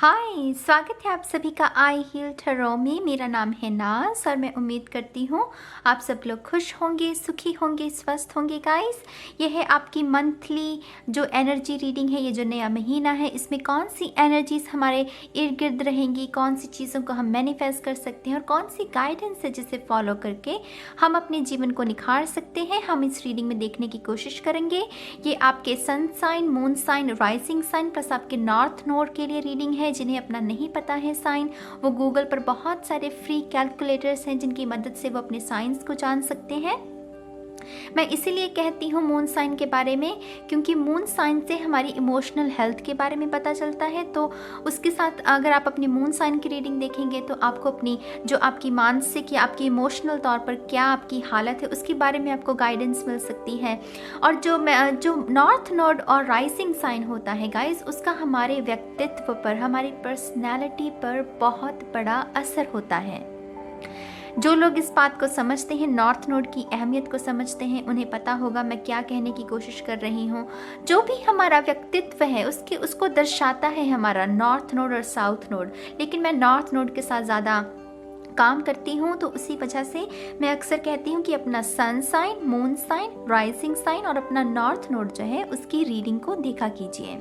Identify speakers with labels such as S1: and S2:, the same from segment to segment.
S1: हाय, स्वागत है आप सभी का आई हील टैरो में। मेरा नाम है नाज और मैं उम्मीद करती हूँ आप सब लोग खुश होंगे, सुखी होंगे, स्वस्थ होंगे। गाइस, ये है आपकी मंथली जो एनर्जी रीडिंग है। ये जो नया महीना है, इसमें कौन सी एनर्जीज हमारे इर्द गिर्द रहेंगी, कौन सी चीज़ों को हम मैनिफेस्ट कर सकते हैं और कौन सी गाइडेंस है जिसे फॉलो करके हम अपने जीवन को निखार सकते हैं, हम इस रीडिंग में देखने की कोशिश करेंगे। ये आपके sun sign, moon sign, rising sign plus आपके नॉर्थ नोड के लिए रीडिंग है। जिन्हें अपना नहीं पता है साइन, वो गूगल पर बहुत सारे फ्री कैलकुलेटर्स हैं जिनकी मदद से वो अपने साइंस को जान सकते हैं। मैं इसीलिए कहती हूँ मून साइन के बारे में, क्योंकि मून साइन से हमारी इमोशनल हेल्थ के बारे में पता चलता है। तो उसके साथ अगर आप अपनी मून साइन की रीडिंग देखेंगे तो आपको अपनी जो आपकी मानसिक या आपकी इमोशनल तौर पर क्या आपकी हालत है उसके बारे में आपको गाइडेंस मिल सकती है। और जो नॉर्थ नोड और राइजिंग साइन होता है गाइस, उसका हमारे व्यक्तित्व पर, हमारी पर्सनैलिटी पर बहुत बड़ा असर होता है। जो लोग इस बात को समझते हैं, नॉर्थ नोड की अहमियत को समझते हैं, उन्हें पता होगा मैं क्या कहने की कोशिश कर रही हूँ। जो भी हमारा व्यक्तित्व है उसको दर्शाता है हमारा नॉर्थ नोड और साउथ नोड। लेकिन मैं नॉर्थ नोड के साथ ज़्यादा काम करती हूँ, तो उसी वजह से मैं अक्सर कहती हूँ कि अपना sun sign, moon sign, rising sign और अपना नॉर्थ नोड जो है उसकी रीडिंग को देखा कीजिए,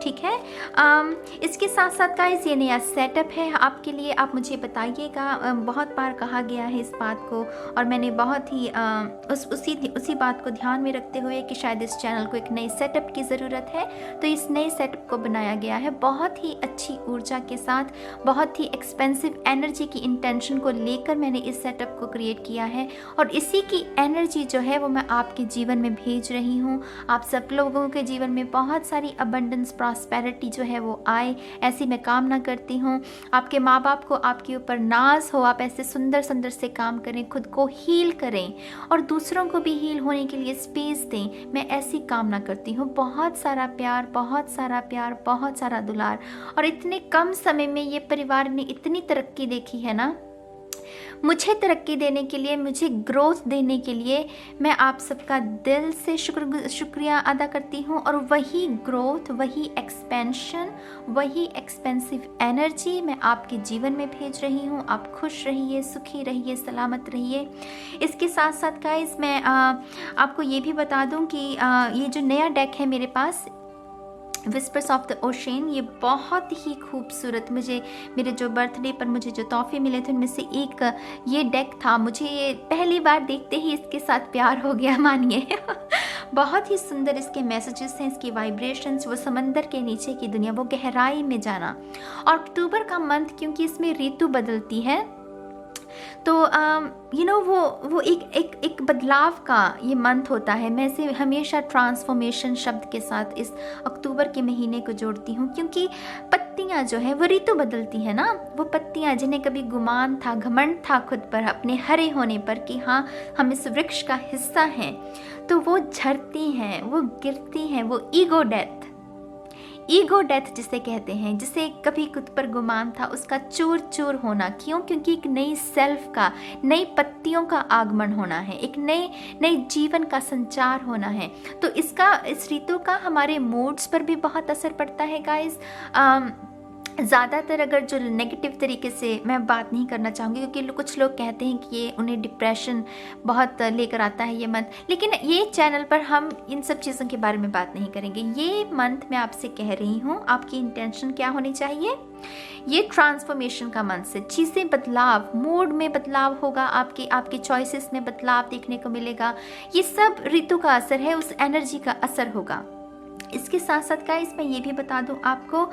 S1: ठीक है। इसके साथ साथ गाइस, ये नया सेटअप है आपके लिए। आप मुझे बताइएगा, बहुत बार कहा गया है इस बात को और मैंने बहुत ही उसी बात को ध्यान में रखते हुए कि शायद इस चैनल को एक नए सेटअप की ज़रूरत है, तो इस नए सेटअप को बनाया गया है बहुत ही अच्छी ऊर्जा के साथ, बहुत ही एक्सपेंसिव एनर्जी की इंटेंशन को लेकर मैंने इस सेटअप को क्रिएट किया है। और इसी की एनर्जी जो है वो मैं आपके जीवन में भेज रही हूँ। आप सब लोगों के जीवन में बहुत सारी अबंडेंस, प्रॉस्पेरिटी जो है वो आए, ऐसी मैं कामना करती हूँ। आपके माँ बाप को आपके ऊपर नाज हो, आप ऐसे सुंदर सुंदर से काम करें, खुद को हील करें और दूसरों को भी हील होने के लिए स्पेस दें। मैं ऐसी कामना करती हूँ। बहुत सारा प्यार, बहुत सारा प्यार, बहुत सारा दुलार। और इतने कम समय में ये परिवार ने इतनी तरक्की देखी है ना, मुझे तरक्की देने के लिए, मुझे ग्रोथ देने के लिए मैं आप सबका दिल से शुक्रिया अदा करती हूँ। और वही ग्रोथ, वही एक्सपेंशन, वही एक्सपेंसिव एनर्जी मैं आपके जीवन में भेज रही हूँ। आप खुश रहिए, सुखी रहिए, सलामत रहिए। इसके साथ साथ गाइस, मैं आपको ये भी बता दूँ कि ये जो नया डेक है मेरे पास, विस्पर्स ऑफ द ओशन, ये बहुत ही खूबसूरत, मुझे मेरे जो बर्थडे पर मुझे जो तोहफे मिले थे उनमें से एक ये डेक था। मुझे ये पहली बार देखते ही इसके साथ प्यार हो गया, मानिए। बहुत ही सुंदर इसके मैसेजेस हैं, इसकी वाइब्रेशंस, वो समंदर के नीचे की दुनिया, वो गहराई में जाना। और अक्टूबर का मंथ, क्योंकि इसमें ऋतु बदलती है, तो वो एक बदलाव का ये मंथ होता है। मैं इसे हमेशा ट्रांसफॉर्मेशन शब्द के साथ इस अक्टूबर के महीने को जोड़ती हूँ, क्योंकि पत्तियाँ जो है वो ऋतु बदलती है ना। वो पत्तियाँ जिन्हें कभी गुमान था, घमंड था खुद पर, अपने हरे होने पर कि हाँ हम इस वृक्ष का हिस्सा हैं, तो वो झड़ती हैं, वो गिरती हैं। वो ईगो डेथ जिसे कहते हैं, जिसे कभी खुद पर गुमान था, उसका चूर चूर होना। क्यों? क्योंकि एक नई सेल्फ का, नई पत्तियों का आगमन होना है, एक नए जीवन का संचार होना है। तो इस ऋतु का हमारे मूड्स पर भी बहुत असर पड़ता है गाइस। ज़्यादातर अगर जो नेगेटिव तरीके से मैं बात नहीं करना चाहूँगी, क्योंकि कुछ लोग कहते हैं कि ये उन्हें डिप्रेशन बहुत लेकर आता है ये मंथ, लेकिन ये चैनल पर हम इन सब चीज़ों के बारे में बात नहीं करेंगे। ये मंथ मैं आपसे कह रही हूँ, आपकी इंटेंशन क्या होनी चाहिए। ये ट्रांसफॉर्मेशन का मंथ से चीज़ें बदलाव, मूड में बदलाव होगा, आपके चॉइसेस में बदलाव देखने को मिलेगा। ये सब ऋतु का असर है, उस एनर्जी का असर होगा। इसके साथ साथ का इसमें ये भी बता दूँ आपको,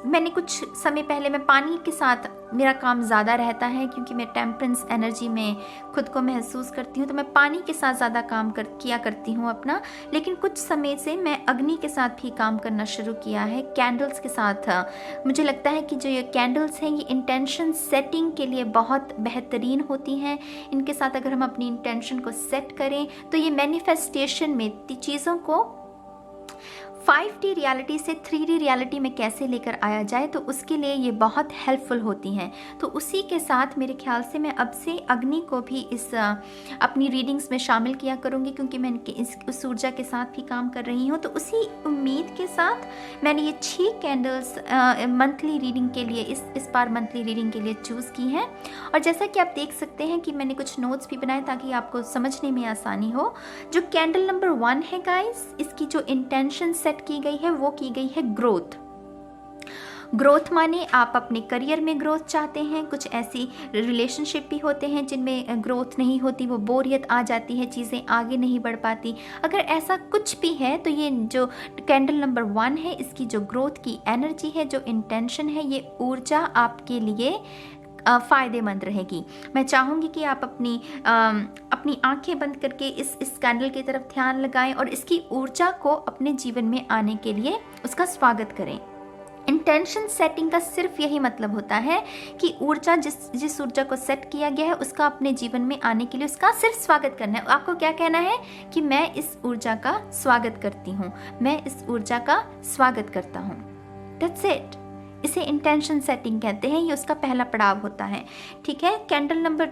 S1: मैंने कुछ समय पहले, मैं पानी के साथ मेरा काम ज़्यादा रहता है, क्योंकि मैं टेम्परेंस एनर्जी में खुद को महसूस करती हूँ, तो मैं पानी के साथ ज़्यादा काम किया करती हूँ अपना। लेकिन कुछ समय से मैं अग्नि के साथ भी काम करना शुरू किया है, कैंडल्स के साथ। मुझे लगता है कि जो ये कैंडल्स हैं, ये इंटेंशन सेटिंग के लिए बहुत बेहतरीन होती हैं। इनके साथ अगर हम अपनी इंटेंशन को सेट करें तो ये मैनिफेस्टेशन में चीज़ों को 5D रियलिटी से 3D रियलिटी में कैसे लेकर आया जाए, तो उसके लिए ये बहुत हेल्पफुल होती हैं। तो उसी के साथ मेरे ख्याल से मैं अब से अग्नि को भी इस अपनी रीडिंग्स में शामिल किया करूँगी, क्योंकि मैं उस ऊर्जा के साथ भी काम कर रही हूँ। तो उसी उम्मीद के साथ मैंने ये 6 कैंडल्स मंथली रीडिंग के लिए इस बार मंथली रीडिंग के लिए चूज़ की हैं। और जैसा कि आप देख सकते हैं कि मैंने कुछ नोट्स भी बनाए ताकि आपको समझने में आसानी हो। जो कैंडल नंबर 1 है गाइस, इसकी जो इंटेंशन सेट की गई है वो की गई है ग्रोथ। ग्रोथ माने आप अपने करियर में ग्रोथ चाहते हैं। कुछ ऐसी रिलेशनशिप भी होते हैं जिनमें ग्रोथ नहीं होती, वो बोरियत आ जाती है, चीज़ें आगे नहीं बढ़ पाती। अगर ऐसा कुछ भी है तो ये जो कैंडल नंबर 1 है, इसकी जो ग्रोथ की एनर्जी है, जो इंटेंशन है, ये ऊर्जा आपके लिए फ़ायदेमंद रहेगी। मैं चाहूँगी कि आप अपनी आंखें बंद करके इस कैंडल की तरफ ध्यान लगाएं और इसकी ऊर्जा को अपने जीवन में आने के लिए उसका स्वागत करें। इंटेंशन सेटिंग का सिर्फ यही मतलब होता है कि ऊर्जा जिस ऊर्जा को सेट किया गया है उसका अपने जीवन में आने के लिए उसका सिर्फ स्वागत करना है। आपको क्या कहना है कि मैं इस ऊर्जा का स्वागत करती हूँ, मैं इस ऊर्जा का स्वागत करता हूँ। That's it. इसे इंटेंशन सेटिंग कहते हैं, ये उसका पहला पड़ाव होता है। ठीक है। कैंडल नंबर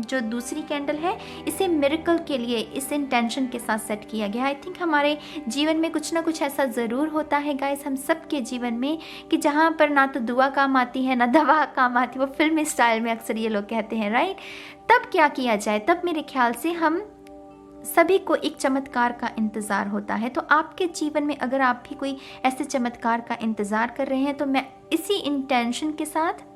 S1: जो दूसरी कैंडल है, इसे मिरेकल के लिए इस इंटेंशन के साथ सेट किया गया। आई थिंक हमारे जीवन में कुछ ना कुछ ऐसा ज़रूर होता है गाइस, हम सब के जीवन में, कि जहाँ पर ना तो दुआ काम आती है ना दवा काम आती है। वो फिल्मी स्टाइल में अक्सर ये लोग कहते हैं, राइट। तब क्या किया जाए? तब मेरे ख्याल से हम सभी को एक चमत्कार का इंतज़ार होता है। तो आपके जीवन में अगर आप भी कोई ऐसे चमत्कार का इंतज़ार कर रहे हैं, तो मैं इसी इंटेंशन के साथ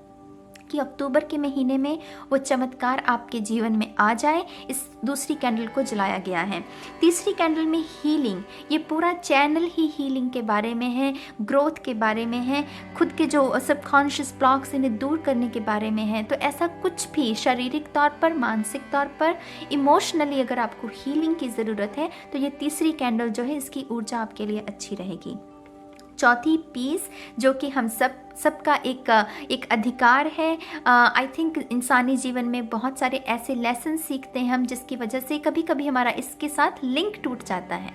S1: कि अक्टूबर के महीने में वो चमत्कार आपके जीवन में आ जाए, इस दूसरी कैंडल को जलाया गया है। तीसरी कैंडल में हीलिंग, ये पूरा चैनल ही हीलिंग के बारे में है, ग्रोथ के बारे में है, खुद के जो सबकॉन्शियस ब्लॉक्स इन्हें दूर करने के बारे में है। तो ऐसा कुछ भी शारीरिक तौर पर, मानसिक तौर पर, इमोशनली अगर आपको हीलिंग की ज़रूरत है, तो ये तीसरी कैंडल जो है, इसकी ऊर्जा आपके लिए अच्छी रहेगी। चौथी पीस, जो कि हम सबका एक अधिकार है। आई थिंक इंसानी जीवन में बहुत सारे ऐसे लेसन सीखते हैं हम, जिसकी वजह से कभी कभी हमारा इसके साथ लिंक टूट जाता है।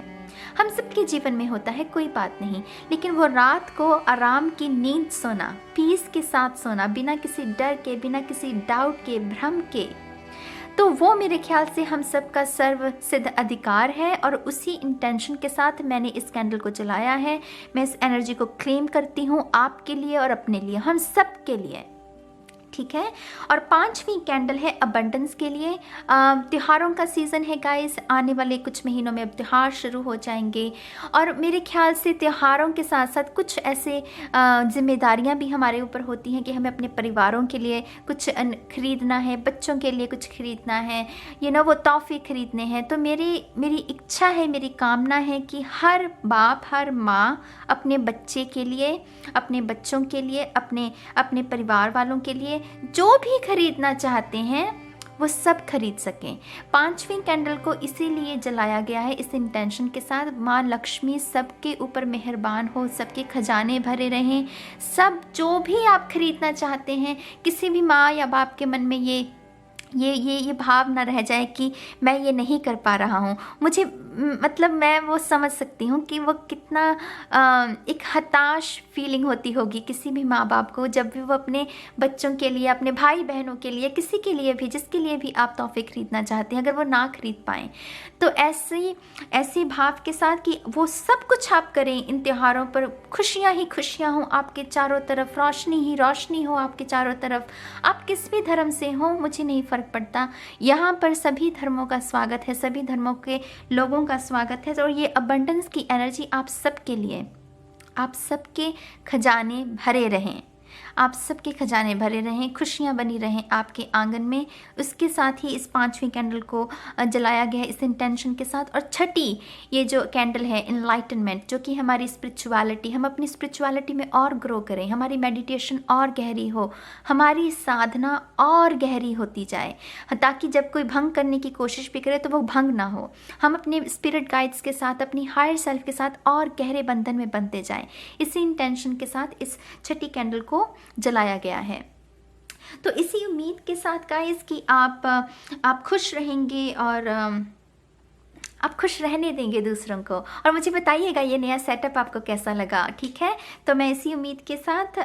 S1: हम सबके जीवन में होता है, कोई बात नहीं, लेकिन वो रात को आराम की नींद सोना, पीस के साथ सोना, बिना किसी डर के, बिना किसी डाउट के, भ्रम के, तो वो मेरे ख्याल से हम सबका सर्व सिद्ध अधिकार है। और उसी इंटेंशन के साथ मैंने इस कैंडल को जलाया है। मैं इस एनर्जी को क्लेम करती हूँ आपके लिए और अपने लिए, हम सब के लिए। ठीक है। और 5वीं कैंडल है अबंडेंस के लिए। त्योहारों का सीज़न है गाइस, आने वाले कुछ महीनों में अब त्योहार शुरू हो जाएंगे, और मेरे ख्याल से त्योहारों के साथ साथ कुछ ऐसे जिम्मेदारियां भी हमारे ऊपर होती हैं कि हमें अपने परिवारों के लिए कुछ खरीदना है, बच्चों के लिए कुछ खरीदना है, वो तोहफे खरीदने हैं। तो मेरी इच्छा है, मेरी कामना है कि हर बाप, हर माँ अपने बच्चे के लिए, अपने बच्चों के लिए, अपने परिवार वालों के लिए जो भी खरीदना चाहते हैं वो सब खरीद सकें। 5वीं कैंडल को इसीलिए जलाया गया है इस इंटेंशन के साथ, माँ लक्ष्मी सबके ऊपर मेहरबान हो, सबके खजाने भरे रहें। सब जो भी आप खरीदना चाहते हैं, किसी भी माँ या बाप के मन में ये भाव ना रह जाए कि मैं ये नहीं कर पा रहा हूँ। मुझे मतलब मैं वो समझ सकती हूँ कि वो कितना एक हताश फीलिंग होती होगी किसी भी माँ बाप को, जब भी वो अपने बच्चों के लिए, अपने भाई बहनों के लिए, किसी के लिए भी, जिसके लिए भी आप तोहफे खरीदना चाहते हैं, अगर वो ना खरीद पाएँ, तो ऐसी भाव के साथ कि वो सब कुछ आप करें इन त्योहारों पर, खुशियाँ ही खुशियाँ हों आपके चारों तरफ, रोशनी ही रोशनी हो आपके चारों तरफ। आप किस भी धर्म से हों, मुझे नहीं फ़र्क पड़ता, यहाँ पर सभी धर्मों का स्वागत है, सभी धर्मों के लोगों का स्वागत है। और ये अबंडेंस की एनर्जी आप सबके लिए, आप सबके खजाने भरे रहें, आप सबके खजाने भरे रहें, खुशियाँ बनी रहें आपके आंगन में। उसके साथ ही इस 5वीं कैंडल को जलाया गया है इस इंटेंशन के साथ। और छठी ये जो कैंडल है इनलाइटनमेंट, जो कि हमारी स्पिरिचुअलिटी, हम अपनी स्पिरिचुअलिटी में और ग्रो करें, हमारी मेडिटेशन और गहरी हो, हमारी साधना और गहरी होती जाए, ताकि जब कोई भंग करने की कोशिश भी करे तो वो भंग ना हो। हम अपने स्पिरिट गाइड्स के साथ, अपनी हायर सेल्फ के साथ और गहरे बंधन में बनते जाएं। इसी इंटेंशन के साथ इस छठी कैंडल को जलाया गया है। तो इसी उम्मीद के साथ गाइस कि आप खुश रहेंगे और आप खुश रहने देंगे दूसरों को। और मुझे बताइएगा ये नया सेटअप आपको कैसा लगा, ठीक है। तो मैं इसी उम्मीद के साथ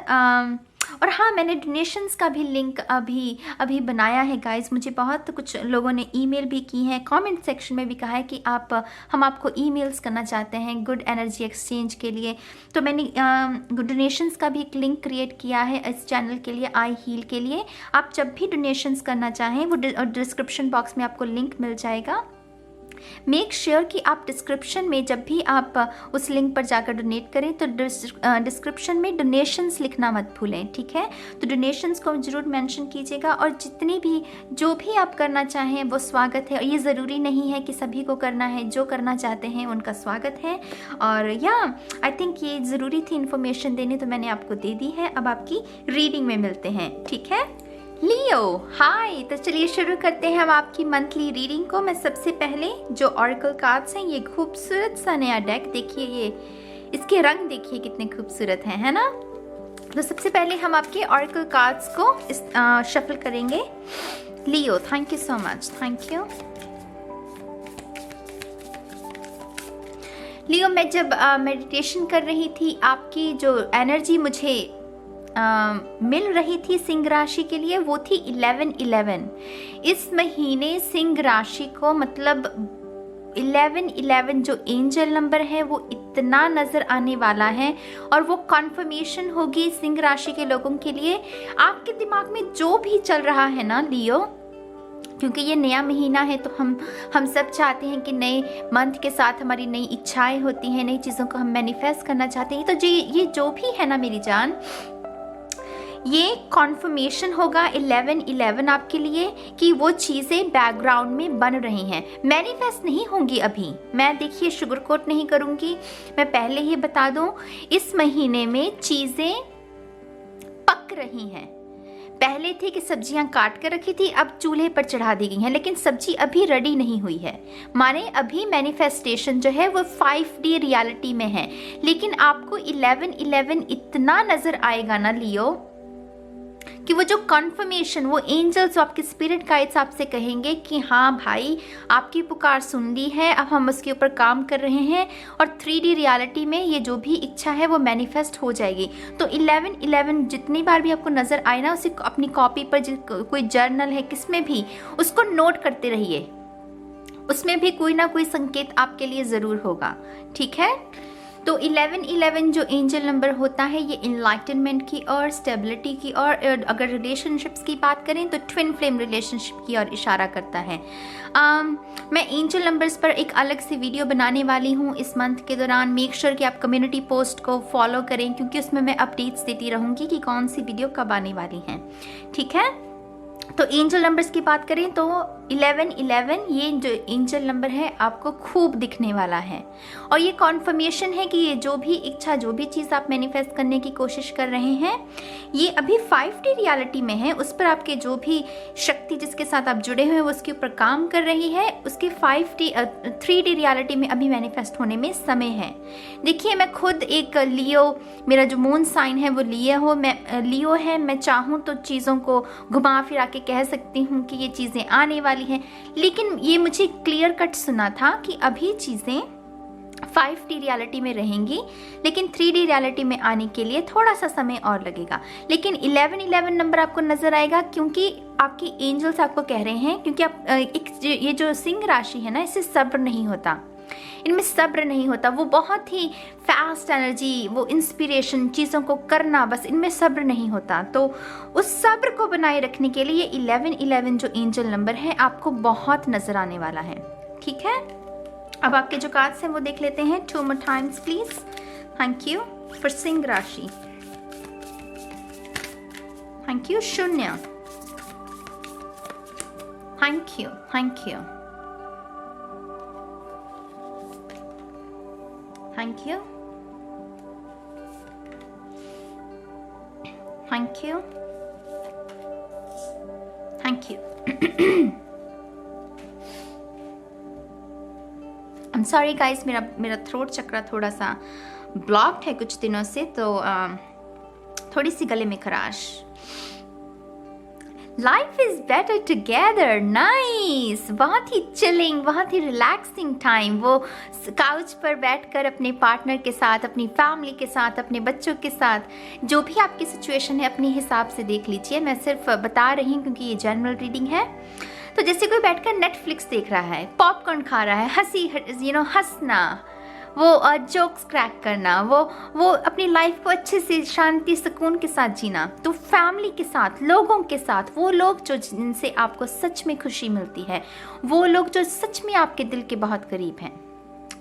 S1: और हाँ, मैंने डोनेशंस का भी लिंक अभी बनाया है गाइस। मुझे बहुत कुछ लोगों ने ईमेल भी की है, कमेंट सेक्शन में भी कहा है कि हम आपको ईमेल्स करना चाहते हैं गुड एनर्जी एक्सचेंज के लिए। तो मैंने डोनेशंस का भी एक लिंक क्रिएट किया है इस चैनल के लिए, आई हील के लिए। आप जब भी डोनेशंस करना चाहें वो डिस्क्रिप्शन बॉक्स में आपको लिंक मिल जाएगा। मेक श्योर कि आप डिस्क्रिप्शन में जब भी आप उस लिंक पर जाकर डोनेट करें तो डिस्क्रिप्शन में डोनेशंस लिखना मत भूलें, ठीक है। तो डोनेशंस को ज़रूर मेंशन कीजिएगा। और जितनी भी जो भी आप करना चाहें वो स्वागत है। और ये ज़रूरी नहीं है कि सभी को करना है, जो करना चाहते हैं उनका स्वागत है। और आई थिंक ये ज़रूरी थी इन्फॉर्मेशन देनी, तो मैंने आपको दे दी है। अब आपकी रीडिंग में मिलते हैं, ठीक है। लियो हाय, तो चलिए शुरू करते हैं हम आपकी मंथली रीडिंग को। मैं सबसे पहले जो ऑरेकल कार्ड्स हैं, ये खूबसूरत सा नया डेक देखिए, ये इसके रंग देखिए कितने खूबसूरत हैं, है ना। तो सबसे पहले हम आपके ऑरेकल कार्ड्स को शफल करेंगे। Leo, thank you so much, thank you. Leo, मैं जब मेडिटेशन कर रही थी, आपकी जो एनर्जी मुझे मिल रही थी सिंह राशि के लिए वो थी 11-11। इस महीने सिंह राशि को मतलब 11-11 जो एंजल नंबर है वो इतना नज़र आने वाला है। और वो कन्फर्मेशन होगी सिंह राशि के लोगों के लिए। आपके दिमाग में जो भी चल रहा है ना लियो, क्योंकि ये नया महीना है तो हम सब चाहते हैं कि नए मंथ के साथ हमारी नई इच्छाएं होती हैं, नई चीज़ों को हम मैनिफेस्ट करना चाहते हैं। तो जी ये जो भी है ना मेरी जान, ये कॉन्फर्मेशन होगा 11-11 आपके लिए कि वो चीज़ें बैकग्राउंड में बन रही हैं, मैनिफेस्ट नहीं होंगी अभी। मैं देखिए शुगर कोट नहीं करूँगी, मैं पहले ही बता दूँ, इस महीने में चीज़ें पक रही हैं। पहले थी कि सब्जियां काट कर रखी थी, अब चूल्हे पर चढ़ा दी गई हैं, लेकिन सब्जी अभी रेडी नहीं हुई है। माने अभी मैनिफेस्टेशन जो है वो 5D रियलिटी में है। लेकिन आपको 11-11 इतना नज़र आएगा ना लियो कि वो जो कन्फर्मेशन, वो एंजल्स, आपके स्पिरिट गाइड्स आपसे कहेंगे कि हाँ भाई, आपकी पुकार सुन ली है, अब हम उसके ऊपर काम कर रहे हैं। और 3D रियलिटी में ये जो भी इच्छा है वो मैनिफेस्ट हो जाएगी। तो 11-11 जितनी बार भी आपको नज़र आए ना, उसे अपनी कॉपी पर, कोई जर्नल है किसमें भी, उसको नोट करते रहिए। उसमें भी कोई ना कोई संकेत आपके लिए ज़रूर होगा, ठीक है। तो 11-11 जो एंजल नंबर होता है ये इनलाइटनमेंट की और स्टेबिलिटी की, और अगर रिलेशनशिप्स की बात करें तो ट्विन फ्लेम रिलेशनशिप की ओर इशारा करता है। मैं एंजल नंबर्स पर एक अलग से वीडियो बनाने वाली हूँ इस मंथ के दौरान। मेक श्योर कि आप कम्युनिटी पोस्ट को फॉलो करें, क्योंकि उसमें मैं अपडेट्स देती रहूँगी कि कौन सी वीडियो कब आने वाली हैं, ठीक है। तो एंजल नंबर्स की बात करें तो 11-11 ये जो एंजल नंबर है आपको खूब दिखने वाला है। और ये कॉन्फर्मेशन है कि ये जो भी इच्छा, जो भी चीज़ आप मैनिफेस्ट करने की कोशिश कर रहे हैं, ये अभी 5D रियलिटी में है। उस पर आपके जो भी शक्ति जिसके साथ आप जुड़े हुए हैं वो उसके ऊपर काम कर रही है। उसके 3D रियलिटी में अभी मैनिफेस्ट होने में समय है। देखिए, मैं खुद एक लियो, मेरा जो मून साइन है वो लियो है। मैं चाहूँ तो चीज़ों को घुमा फिरा के कह सकती हूँ कि ये चीज़ें आने वाली हैं, लेकिन ये मुझे क्लियर कट सुना था कि अभी चीज़ें 5D रियलिटी में रहेंगी, लेकिन 3D रियलिटी में आने के लिए थोड़ा सा समय और लगेगा। लेकिन 11-11 नंबर आपको नजर आएगा, क्योंकि आपकी एंजल्स आपको कह रहे हैं, क्योंकि आप ये जो सिंह राशि है ना, इससे सब्र नहीं होता, इनमें सब्र नहीं होता। वो बहुत ही फास्ट एनर्जी, वो इंस्पिरेशन, चीज़ों को करना, बस इनमें सब्र नहीं होता। तो उस सब्र को बनाए रखने के लिए 11-11 जो एंजल नंबर है आपको बहुत नजर आने वाला है, ठीक है। अब आपके जो कार्ड्स हैं वो देख लेते हैं 2 more times please. Thank you for Singh राशि, थैंक यू शून्य, thank you, thank you, thank you, thank you, thank you. I'm sorry guys, मेरा थ्रोट चक्र थोड़ा सा ब्लॉक्ड है कुछ दिनों से, तो थोड़ी सी गले में खराश। Life is better together, nice. बहुत ही चिलिंग, बहुत ही रिलैक्सिंग टाइम, वो काउच पर बैठकर अपने पार्टनर के साथ, अपनी फैमिली के साथ, अपने बच्चों के साथ, जो भी आपकी सिचुएशन है अपने हिसाब से देख लीजिए। मैं सिर्फ बता रही हूँ क्योंकि ये जनरल रीडिंग है। तो जैसे कोई बैठकर नेटफ्लिक्स देख रहा है, पॉपकॉर्न खा रहा है, हंसना, वो जोक्स क्रैक करना, वो अपनी लाइफ को अच्छे से शांति सुकून के साथ जीना। तो फैमिली के साथ, लोगों के साथ, वो लोग जो जिनसे आपको सच में खुशी मिलती है, वो लोग जो सच में आपके दिल के बहुत करीब हैं,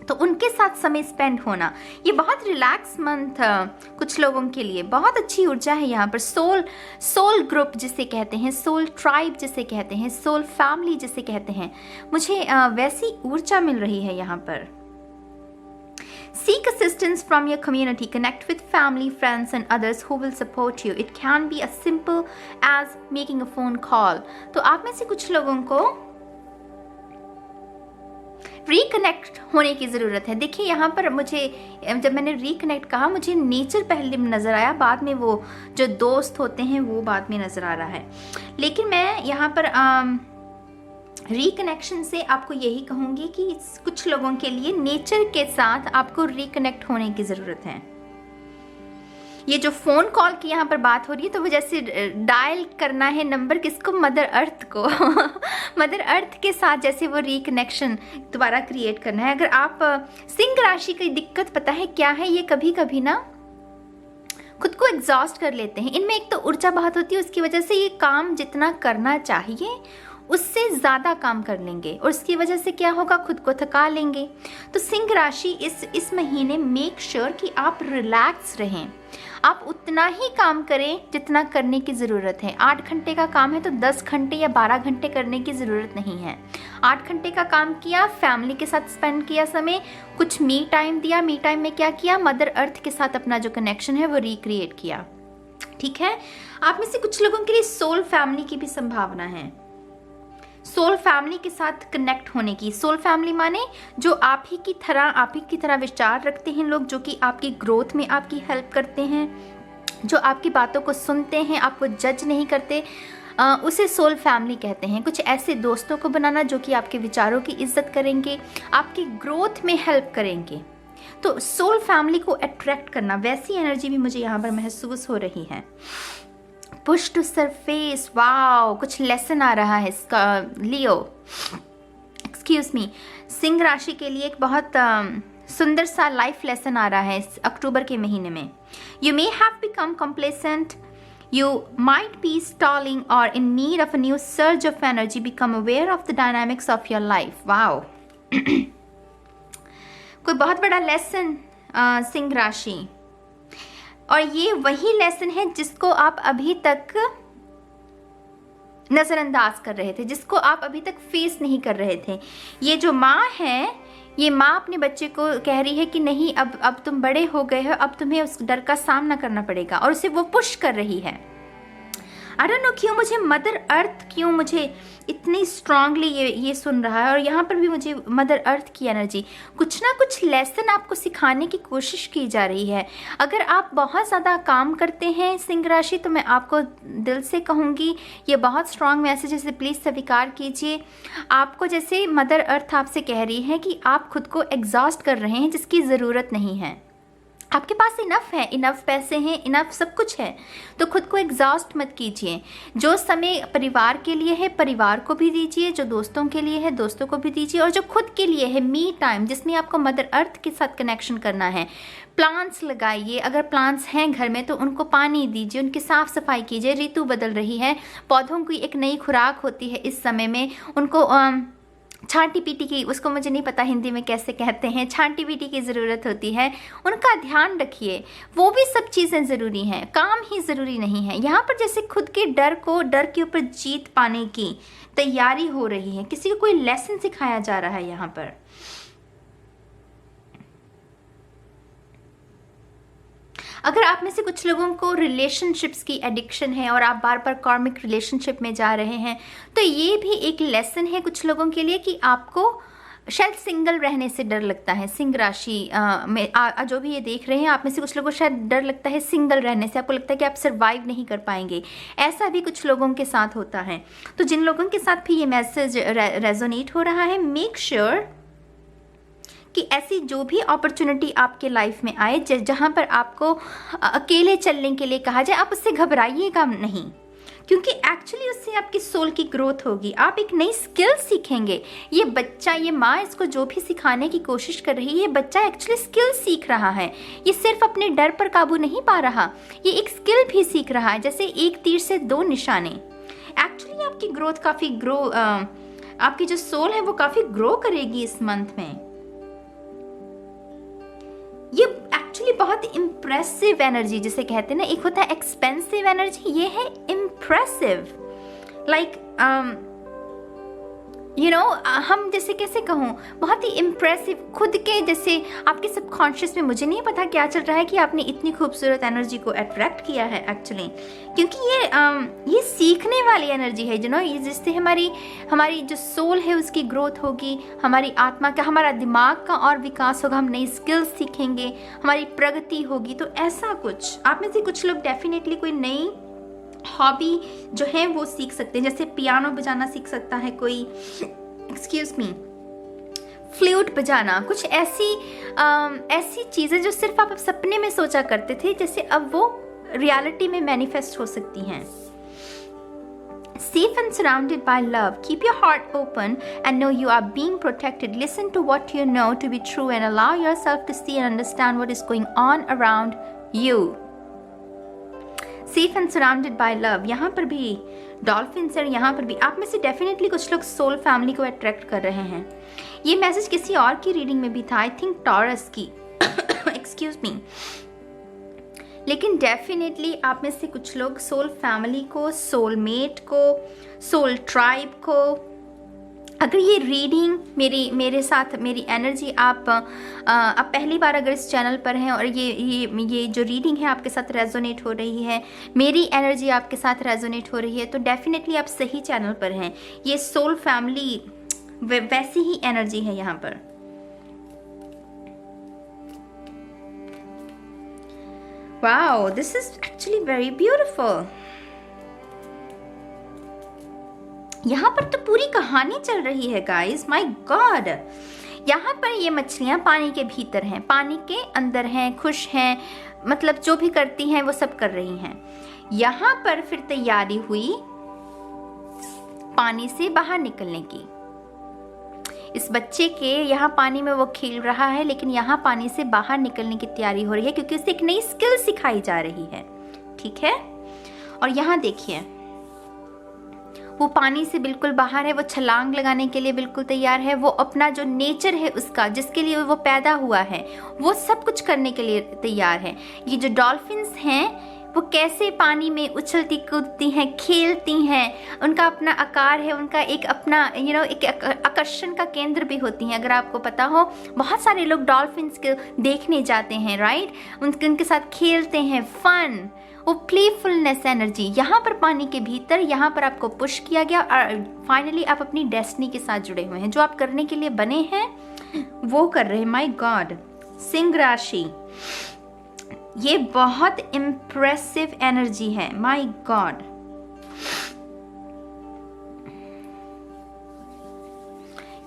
S1: तो उनके साथ समय स्पेंड होना। ये बहुत रिलैक्स मंथ कुछ लोगों के लिए, बहुत अच्छी ऊर्जा है यहाँ पर। सोल ग्रुप जिसे कहते हैं, सोल ट्राइब जिसे कहते हैं, सोल फैमिली जिसे कहते हैं, मुझे वैसी ऊर्जा मिल रही है यहाँ पर। Seek assistance from your community. Connect with family, friends and others who will support you. It can be as simple as making a phone call. तो आप में से कुछ लोगों को रिकनेक्ट होने की ज़रूरत है। देखिए यहाँ पर मुझे, जब मैंने रिकनेक्ट कहा, मुझे नेचर पहले नज़र आया, बाद में वो जो दोस्त होते हैं वो बाद में नज़र आ रहा है। लेकिन मैं यहाँ पर रिकनेक्शन से आपको यही कहूँगी कि कुछ लोगों के लिए नेचर के साथ आपको रिकनेक्ट होने की ज़रूरत है। ये जो फ़ोन कॉल की यहाँ पर बात हो रही है, तो वो जैसे डायल करना है नंबर किसको, मदर अर्थ को मदर अर्थ के साथ जैसे वो रिकनेक्शन दोबारा क्रिएट करना है। अगर आप सिंह राशि की दिक्कत पता है क्या है, ये कभी कभी ना खुद को एग्जॉस्ट कर लेते हैं। इनमें एक तो ऊर्जा बहुत होती है, उसकी वजह से ये काम जितना करना चाहिए उससे ज़्यादा काम कर लेंगे, और उसकी वजह से क्या होगा, खुद को थका लेंगे। तो सिंह राशि इस महीने मेक श्योर कि आप रिलैक्स रहें। आप उतना ही काम करें जितना करने की ज़रूरत है। 8 घंटे का काम है तो 10 घंटे या 12 घंटे करने की ज़रूरत नहीं है। 8 घंटे का काम किया, फैमिली के साथ स्पेंड किया समय, कुछ मी टाइम दिया। मी टाइम में क्या किया, मदर अर्थ के साथ अपना जो कनेक्शन है वो रिक्रिएट किया। ठीक है, आप में से कुछ लोगों के लिए सोल फैमिली की भी संभावना है। सोल फैमिली के साथ कनेक्ट होने की। सोल फैमिली माने जो आप ही की तरह विचार रखते हैं लोग, जो कि आपकी ग्रोथ में आपकी हेल्प करते हैं, जो आपकी बातों को सुनते हैं, आपको जज नहीं करते, उसे सोल फैमिली कहते हैं। कुछ ऐसे दोस्तों को बनाना जो कि आपके विचारों की इज्जत करेंगे, आपकी ग्रोथ में हेल्प करेंगे। तो सोल फैमिली को अट्रैक्ट करना, वैसी एनर्जी भी मुझे यहाँ पर महसूस हो रही है। पुश टू सरफेस, वाओ, कुछ लेसन आ रहा है इसका। लियो, एक्सक्यूज मी, सिंह राशि के लिए एक बहुत सुंदर सा लाइफ लेसन आ रहा है इस अक्टूबर के महीने में। You may have become complacent, you might be stalling or in need of a new surge of energy. Become aware of the dynamics of your life. Wow. कोई बहुत बड़ा लेसन सिंह राशि, और ये वही लेसन है जिसको आप अभी तक नज़रअंदाज कर रहे थे, जिसको आप अभी तक फेस नहीं कर रहे थे। ये जो माँ है, ये माँ अपने बच्चे को कह रही है कि नहीं, अब तुम बड़े हो गए हो, अब तुम्हें उस डर का सामना करना पड़ेगा, और उसे वो पुश कर रही है। आई डोंट नो क्यों मुझे मदर अर्थ, क्यों मुझे इतनी स्ट्रांगली ये सुन रहा है, और यहाँ पर भी मुझे मदर अर्थ की एनर्जी, कुछ ना कुछ लेसन आपको सिखाने की कोशिश की जा रही है। अगर आप बहुत ज़्यादा काम करते हैं सिंह राशि, तो मैं आपको दिल से कहूँगी ये बहुत स्ट्रांग मैसेज है, इसे प्लीज़ स्वीकार कीजिए। आपको जैसे मदर अर्थ आपसे कह रही है कि आप खुद को एग्जॉस्ट कर रहे हैं जिसकी ज़रूरत नहीं है। आपके पास इनफ है, इनफ पैसे हैं, इनफ सब कुछ है, तो खुद को एग्जॉस्ट मत कीजिए। जो समय परिवार के लिए है परिवार को भी दीजिए, जो दोस्तों के लिए है दोस्तों को भी दीजिए, और जो खुद के लिए है मी टाइम, जिसमें आपको मदर अर्थ के साथ कनेक्शन करना है। प्लांट्स लगाइए, अगर प्लांट्स हैं घर में तो उनको पानी दीजिए, उनकी साफ सफाई कीजिए। ऋतु बदल रही है, पौधों की एक नई खुराक होती है इस समय में, उनको छांटी पीटी की, उसको मुझे नहीं पता हिंदी में कैसे कहते हैं, छांटी पीटी की ज़रूरत होती है, उनका ध्यान रखिए। वो भी सब चीज़ें ज़रूरी हैं, काम ही ज़रूरी नहीं है। यहाँ पर जैसे खुद के डर के ऊपर जीत पाने की तैयारी हो रही है, किसी को कोई लेसन सिखाया जा रहा है यहाँ पर। अगर आप में से कुछ लोगों को रिलेशनशिप्स की एडिक्शन है और आप बार बार कार्मिक रिलेशनशिप में जा रहे हैं, तो ये भी एक लेसन है कुछ लोगों के लिए कि आपको शायद सिंगल रहने से डर लगता है। सिंह राशि में जो भी ये देख रहे हैं, आप में से कुछ लोगों को शायद डर लगता है सिंगल रहने से, आपको लगता है कि आप सर्वाइव नहीं कर पाएंगे। ऐसा भी कुछ लोगों के साथ होता है। तो जिन लोगों के साथ भी ये मैसेज रेजोनेट हो रहा है, मेक श्योर कि ऐसी जो भी अपॉर्चुनिटी आपके लाइफ में आए जहाँ पर आपको अकेले चलने के लिए कहा जाए, आप उससे घबराइएगा नहीं, क्योंकि एक्चुअली उससे आपकी सोल की ग्रोथ होगी। आप एक नई स्किल सीखेंगे। ये बच्चा, ये माँ इसको जो भी सिखाने की कोशिश कर रही है, ये बच्चा एक्चुअली स्किल सीख रहा है। ये सिर्फ अपने डर पर काबू नहीं पा रहा, ये एक स्किल भी सीख रहा है। जैसे एक तीर से दो निशाने। एक्चुअली आपकी ग्रोथ काफ़ी आपकी जो सोल है वो काफ़ी ग्रो करेगी इस मंथ में। ये एक्चुअली बहुत इम्प्रेसिव एनर्जी जिसे कहते हैं ना, एक होता है एक्सपेंसिव एनर्जी, ये है इम्प्रेसिव। लाइक हम जैसे कैसे कहूँ, बहुत ही इम्प्रेसिव खुद के जैसे आपके सबकॉन्शियस में, मुझे नहीं पता क्या चल रहा है कि आपने इतनी खूबसूरत एनर्जी को अट्रैक्ट किया है एक्चुअली, क्योंकि ये सीखने वाली एनर्जी है ये जिससे हमारी जो सोल है उसकी ग्रोथ होगी, हमारी आत्मा का, हमारा दिमाग का और विकास होगा, हम नई स्किल्स सीखेंगे, हमारी प्रगति होगी। तो ऐसा कुछ आप में से कुछ लोग डेफिनेटली कोई नई हॉबी जो है वो सीख सकते हैं। जैसे पियानो बजाना सीख सकता है कोई, एक्सक्यूज मी, फ्लूट बजाना, कुछ ऐसी चीज़ें जो सिर्फ आप सपने में सोचा करते थे, जैसे अब वो रियलिटी में मैनिफेस्ट हो सकती हैं। Safe and surrounded by love. Keep your heart open and know you are being protected. Listen to what you know to be true and allow yourself to see and understand what is going on around you. Safe and surrounded by love, यहाँ पर भी dolphins है, यहाँ पर भी आप में से डेफिनेटली कुछ लोग सोल फैमिली को अट्रैक्ट कर रहे हैं। ये मैसेज किसी और की रीडिंग में भी था, आई थिंक टॉरस की, एक्सक्यूज मी। लेकिन डेफिनेटली आप में से कुछ लोग सोल फैमिली को, सोलमेट को, सोल ट्राइब को, अगर ये रीडिंग मेरे साथ मेरी एनर्जी आप पहली बार अगर इस चैनल पर हैं और ये जो रीडिंग है आपके साथ रेजोनेट हो रही है, मेरी एनर्जी आपके साथ रेजोनेट हो रही है, तो डेफिनेटली आप सही चैनल पर हैं। ये सोल फैमिली वैसी ही एनर्जी है यहाँ पर। Wow, this is actually very beautiful. यहाँ पर तो पूरी कहानी चल रही है गाइस, माय गॉड। यहाँ पर ये मछलियाँ पानी के भीतर हैं, पानी के अंदर हैं, खुश हैं, मतलब जो भी करती हैं वो सब कर रही हैं। यहाँ पर फिर तैयारी हुई पानी से बाहर निकलने की। इस बच्चे के यहाँ पानी में वो खेल रहा है, लेकिन यहाँ पानी से बाहर निकलने की तैयारी हो रही है, क्योंकि उसे एक नई स्किल सिखाई जा रही है। ठीक है, और यहाँ देखिए वो पानी से बिल्कुल बाहर है, वो छलांग लगाने के लिए बिल्कुल तैयार है। वो अपना जो नेचर है उसका, जिसके लिए वो पैदा हुआ है, वो सब कुछ करने के लिए तैयार है। ये जो डॉल्फिन्स हैं वो कैसे पानी में उछलती कूदती हैं, खेलती हैं, उनका अपना आकार है, उनका एक अपना एक आकर्षण का केंद्र भी होती हैं। अगर आपको पता हो, बहुत सारे लोग डॉल्फिन्स को देखने जाते हैं, राइट, उनके साथ खेलते हैं, फन, वो प्लेफुलनेस एनर्जी। यहाँ पर पानी के भीतर, यहाँ पर आपको पुश किया गया और फाइनली आप अपनी डेस्टिनी के साथ जुड़े हुए हैं। जो आप करने के लिए बने हैं वो कर रहे हैं। माय गॉड, सिंह राशि, ये बहुत इम्प्रेसिव एनर्जी है। माय गॉड,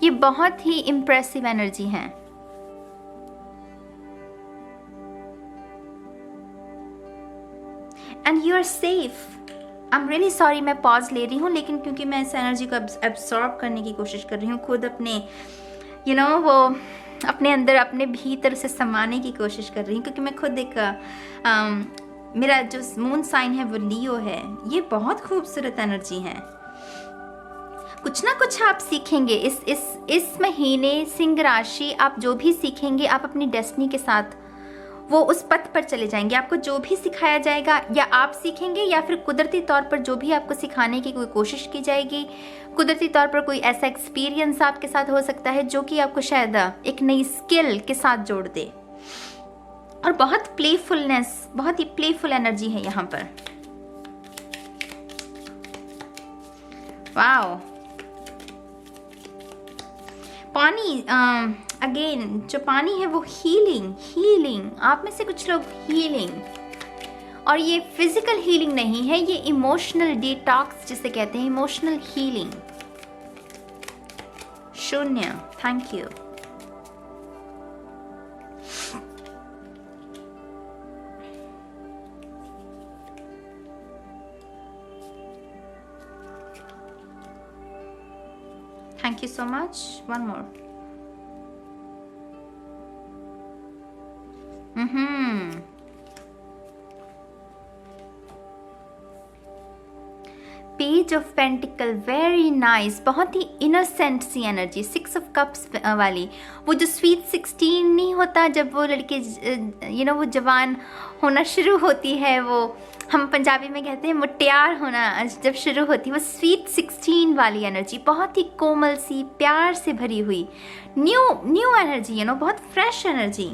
S1: ये बहुत ही इम्प्रेसिव एनर्जी है। And you are safe. I am really sorry, मैं पॉज ले रही हूँ, लेकिन क्योंकि मैं इस एनर्जी को एब्सॉर्ब करने की कोशिश कर रही हूँ, खुद अपने वो अपने अंदर, अपने भीतर से समाने की कोशिश कर रही हूँ, क्योंकि मैं खुद एक मेरा जो मून साइन है वो लियो है। ये बहुत खूबसूरत एनर्जी है। कुछ ना कुछ आप सीखेंगे इस महीने। सिंह राशि, आप जो भी सीखेंगे, आप अपनी डेस्टिनी के साथ वो उस पथ पर चले जाएंगे। आपको जो भी सिखाया जाएगा, या आप सीखेंगे या फिर कुदरती तौर पर जो भी आपको सिखाने की कोई कोशिश की जाएगी, कुदरती तौर पर कोई ऐसा एक्सपीरियंस आपके साथ हो सकता है जो कि आपको शायद एक नई स्किल के साथ जोड़ दे। और बहुत प्लेफुलनेस, बहुत ही प्लेफुल एनर्जी है यहाँ पर। वाओ, पानी, अगेन जो पानी है वो हीलिंग, आप में से कुछ लोग हीलिंग, और ये फिजिकल हीलिंग नहीं है, ये इमोशनल डिटॉक्स जिसे कहते हैं, emotional healing. Shunya, thank you. Thank you so much. One more. Page of pentacle, very nice, बहुत ही इनोसेंट सी एनर्जी। 6 ऑफ कप्स वाली, वो जो स्वीट 16 नहीं होता जब वो लड़के वो जवान होना शुरू होती है, वो हम पंजाबी में कहते हैं मुटियार होना जब शुरू होती है, वो स्वीट 16 वाली एनर्जी, बहुत ही कोमल सी, प्यार से भरी हुई, न्यू एनर्जी, बहुत फ्रेश एनर्जी।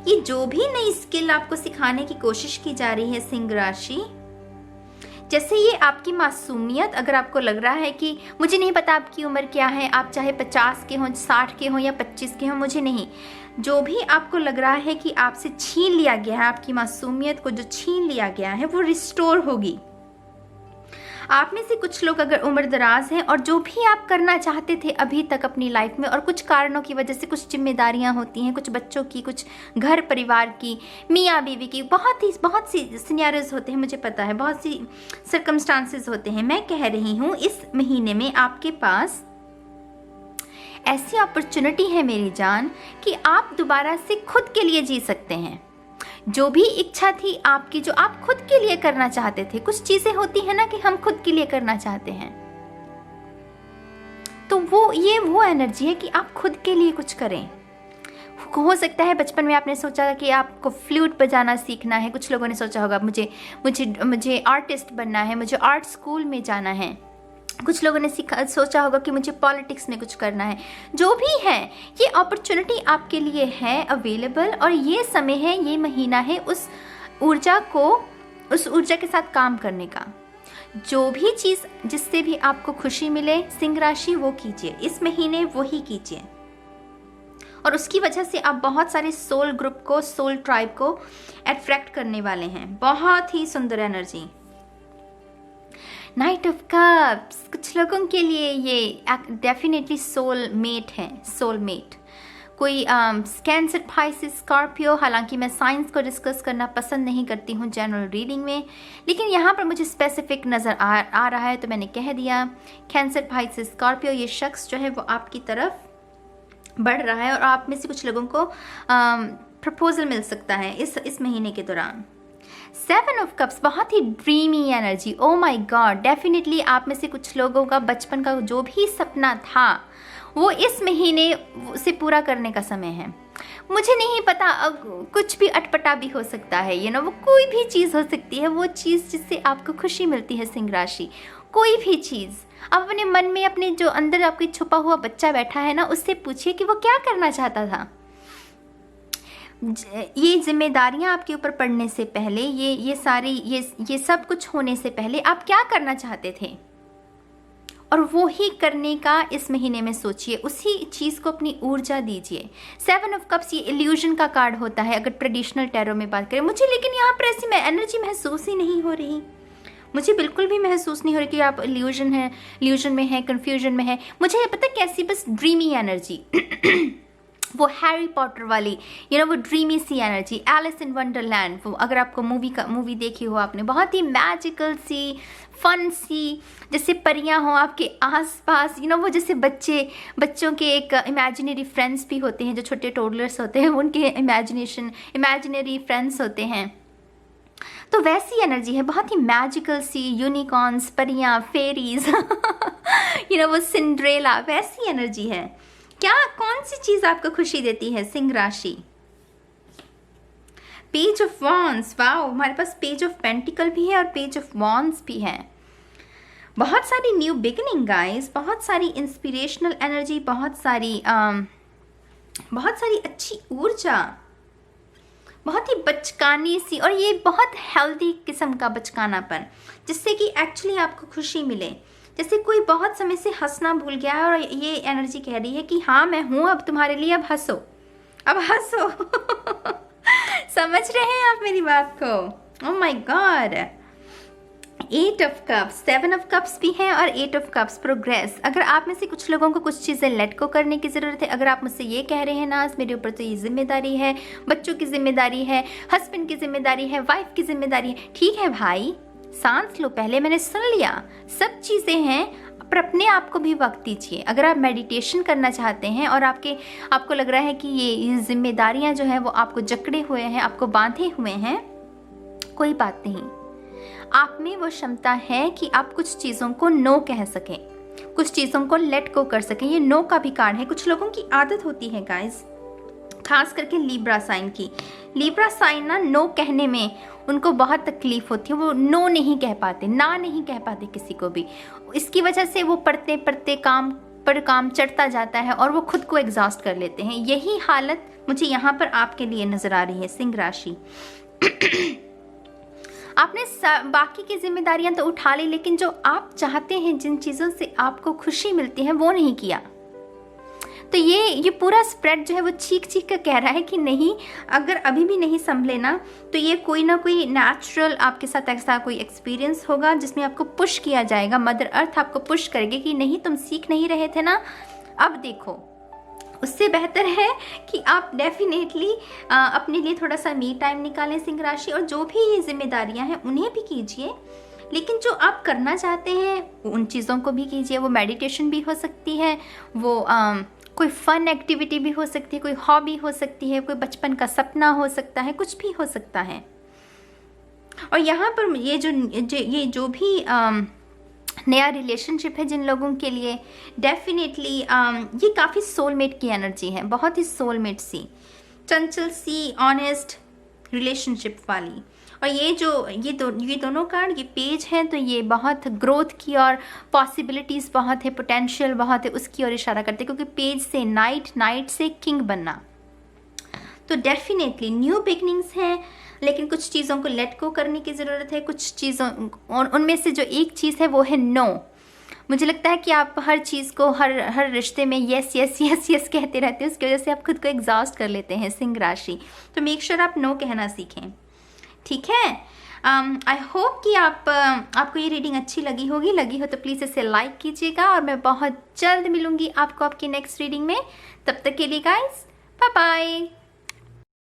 S1: ये जो भी नई स्किल आपको सिखाने की कोशिश की जा रही है सिंह राशि, जैसे ये आपकी मासूमियत, अगर आपको लग रहा है कि मुझे नहीं पता आपकी उम्र क्या है, आप चाहे 50 के हों, 60 के हों या 25 के हों, मुझे नहीं, जो भी आपको लग रहा है कि आपसे छीन लिया गया है, आपकी मासूमियत को जो छीन लिया गया है वो रिस्टोर होगी। आप में से कुछ लोग अगर उम्र दराज हैं और जो भी आप करना चाहते थे अभी तक अपनी लाइफ में, और कुछ कारणों की वजह से, कुछ जिम्मेदारियां होती हैं, कुछ बच्चों की, कुछ घर परिवार की, मियाँ बीवी की, बहुत सी सिनेरियोज होते हैं, मुझे पता है, बहुत सी सर्कमस्टांसेस होते हैं। मैं कह रही हूँ इस महीने में आपके पास ऐसी अपॉर्चुनिटी है मेरी जान कि आप दोबारा से खुद के लिए जी सकते हैं। जो भी इच्छा थी आपकी, जो आप खुद के लिए करना चाहते थे, कुछ चीजें होती है ना कि हम खुद के लिए करना चाहते हैं, तो वो एनर्जी है कि आप खुद के लिए कुछ करें। हो सकता है बचपन में आपने सोचा कि आपको फ्लूट बजाना सीखना है, कुछ लोगों ने सोचा होगा मुझे आर्टिस्ट बनना है, मुझे आर्ट स्कूल में जाना है, कुछ लोगों ने सोचा होगा कि मुझे पॉलिटिक्स में कुछ करना है। जो भी है, ये अपॉर्चुनिटी आपके लिए है अवेलेबल, और ये समय है, ये महीना है उस ऊर्जा के साथ काम करने का। जो भी चीज़ जिससे भी आपको खुशी मिले सिंह राशि, वो कीजिए इस महीने, वो ही कीजिए, और उसकी वजह से आप बहुत सारे सोल ग्रुप को, सोल ट्राइब को अट्रैक्ट करने वाले हैं। बहुत ही सुंदर एनर्जी। नाइट ऑफ कप्स, कुछ लोगों के लिए ये डेफिनेटली सोल मेट है, सोल मेट। कोई कैंसर, पाइसिस, स्कॉर्पियो, हालांकि मैं साइंस को डिस्कस करना पसंद नहीं करती हूँ जनरल रीडिंग में, लेकिन यहाँ पर मुझे स्पेसिफिक नज़र आ रहा है तो मैंने कह दिया। कैंसर, पाइसिस, स्कॉर्पियो, ये शख्स जो है वो आपकी तरफ बढ़ रहा है और आप में से कुछ लोगों को प्रपोजल मिल सकता है इस महीने के दौरान। 7 ऑफ कप्स, बहुत ही dreamy energy. Oh my god, definitely आप में से कुछ लोगों का बचपन का जो भी सपना था वो इस महीने से पूरा करने का समय है। मुझे नहीं पता, कुछ भी अटपटा भी हो सकता है, वो कोई भी चीज़ हो सकती है, वो चीज़ जिससे आपको खुशी मिलती है सिंह राशि, कोई भी चीज़। आप अपने मन में, अपने जो अंदर आपके छुपा हुआ बच्चा बैठा है ना, उससे पूछिए कि वो क्या करना चाहता था। ये जिम्मेदारियां आपके ऊपर पड़ने से पहले, ये सब कुछ होने से पहले आप क्या करना चाहते थे, और वो ही करने का इस महीने में सोचिए, उसी चीज़ को अपनी ऊर्जा दीजिए। 7 ऑफ कप्स ये इल्यूजन का कार्ड होता है अगर ट्रेडिशनल टैरो में बात करें। मुझे लेकिन यहाँ पर ऐसी एनर्जी महसूस ही नहीं हो रही, मुझे बिल्कुल भी महसूस नहीं हो रही कि आप इल्यूजन में है, कन्फ्यूजन में है। मुझे पता कैसी, बस ड्रीमी एनर्जी वो हैरी पॉटर वाली, वो ड्रीमी सी एनर्जी, एलिस इन वंडरलैंड। वो अगर आपको मूवी देखी हो आपने, बहुत ही मैजिकल सी, फन सी, जैसे परियां हो आपके आसपास, वो जैसे बच्चों के एक इमेजिनरी फ्रेंड्स भी होते हैं, जो छोटे टोडलर्स होते हैं, उनके इमेजिनरी फ्रेंड्स होते हैं, तो वैसी एनर्जी है, बहुत ही मैजिकल सी, यूनिकॉर्न्स, परियां, फेरीज वो सिंड्रेला, वैसी एनर्जी है। क्या, कौन सी चीज आपको खुशी देती है सिंह राशि? पेज ऑफ वॉन्ड्स, वाओ, हमारे पास पेज ऑफ पेंटिकल भी है और पेज ऑफ वॉन्ड्स भी है। बहुत सारी न्यू बिगिनिंग गाइस, बहुत सारी इंस्पिरेशनल एनर्जी, बहुत सारी अच्छी ऊर्जा, बहुत ही बचकानी सी, और ये बहुत हेल्दी किस्म का बचकानापन, जिससे कि एक्चुअली आपको खुशी मिले, जैसे कोई बहुत समय से हंसना भूल गया है और ये एनर्जी कह रही है कि हाँ मैं हूँ अब तुम्हारे लिए, अब हंसो, अब हंसो। समझ रहे हैं आप मेरी बात को? Oh my God, 8 of cups, 7 of cups भी हैं और 8 ऑफ कप्स, प्रोग्रेस। अगर आप में से कुछ लोगों को कुछ चीज़ें लेट को करने की ज़रूरत है, अगर आप मुझसे ये कह रहे हैं ना मेरे ऊपर तो ये जिम्मेदारी है, बच्चों की जिम्मेदारी है, हस्बैंड की जिम्मेदारी है, वाइफ की जिम्मेदारी है, ठीक है भाई सांस लो, पहले मैंने सुन लिया, सब चीज़ें हैं, पर अपने आप को भी वक्त दीजिए। अगर आप मेडिटेशन करना चाहते हैं और आपको लग रहा है कि ये जिम्मेदारियां जो हैं वो आपको जकड़े हुए हैं, आपको बांधे हुए हैं, कोई बात नहीं, आप में वो क्षमता है कि आप कुछ चीज़ों को नो कह सकें, कुछ चीज़ों को लेट को कर सकें। ये नो का भी कार्ड है। कुछ लोगों की आदत होती है गाइस, खास करके लिब्रा साइन की। लिब्रा साइन ना नो कहने में उनको बहुत तकलीफ होती है, वो नो नहीं कह पाते, ना नहीं कह पाते किसी को भी। इसकी वजह से वो पढ़ते पढ़ते काम पर काम चढ़ता जाता है और वो खुद को एग्जॉस्ट कर लेते हैं। यही हालत मुझे यहाँ पर आपके लिए नजर आ रही है सिंह राशि। आपने बाकी की जिम्मेदारियां तो उठा ली, लेकिन जो आप चाहते हैं, जिन चीज़ों से आपको खुशी मिलती है, वो नहीं किया। तो ये पूरा स्प्रेड जो है वो चीख चीख कर कह रहा है कि नहीं, अगर अभी भी नहीं संभले ना तो ये कोई ना कोई नेचुरल आपके साथ ऐसा कोई एक्सपीरियंस होगा जिसमें आपको पुश किया जाएगा। मदर अर्थ आपको पुश करेगी कि नहीं तुम सीख नहीं रहे थे ना, अब देखो। उससे बेहतर है कि आप डेफिनेटली अपने लिए थोड़ा सा मी टाइम निकालें सिंह राशि, और जो भी ये जिम्मेदारियां हैं उन्हें भी कीजिए, लेकिन जो आप करना चाहते हैं उन चीज़ों को भी कीजिए। वो मेडिटेशन भी हो सकती है, वो कोई फन एक्टिविटी भी हो सकती है, कोई हॉबी हो सकती है, कोई बचपन का सपना हो सकता है, कुछ भी हो सकता है। और यहाँ पर ये जो भी नया रिलेशनशिप है जिन लोगों के लिए, डेफिनेटली ये काफ़ी सोलमेट की एनर्जी है, बहुत ही सोलमेट सी, चंचल सी, ऑनेस्ट रिलेशनशिप वाली। और ये दोनों कार्ड, ये पेज हैं, तो ये बहुत ग्रोथ की और पॉसिबिलिटीज़ बहुत है, पोटेंशियल बहुत है, उसकी ओर इशारा करते हैं, क्योंकि पेज से नाइट से किंग बनना, तो डेफिनेटली न्यू बिगनिंग्स हैं। लेकिन कुछ चीज़ों को लेट को करने की ज़रूरत है, कुछ चीज़ों, और उनमें से जो एक चीज़ है वो है नो। मुझे लगता है कि आप हर चीज़ को, हर रिश्ते में यस यस यस यस कहते रहते हैं, उसकी वजह से आप खुद को एग्जॉस्ट कर लेते हैं सिंह राशि। तो मेक श्योर आप नो कहना सीखें, ठीक है। आई होप कि आपको ये रीडिंग अच्छी लगी हो तो प्लीज़ इसे लाइक कीजिएगा, और मैं बहुत जल्द मिलूंगी आपको आपकी नेक्स्ट रीडिंग में। तब तक के लिए गाइस, बाय बाय।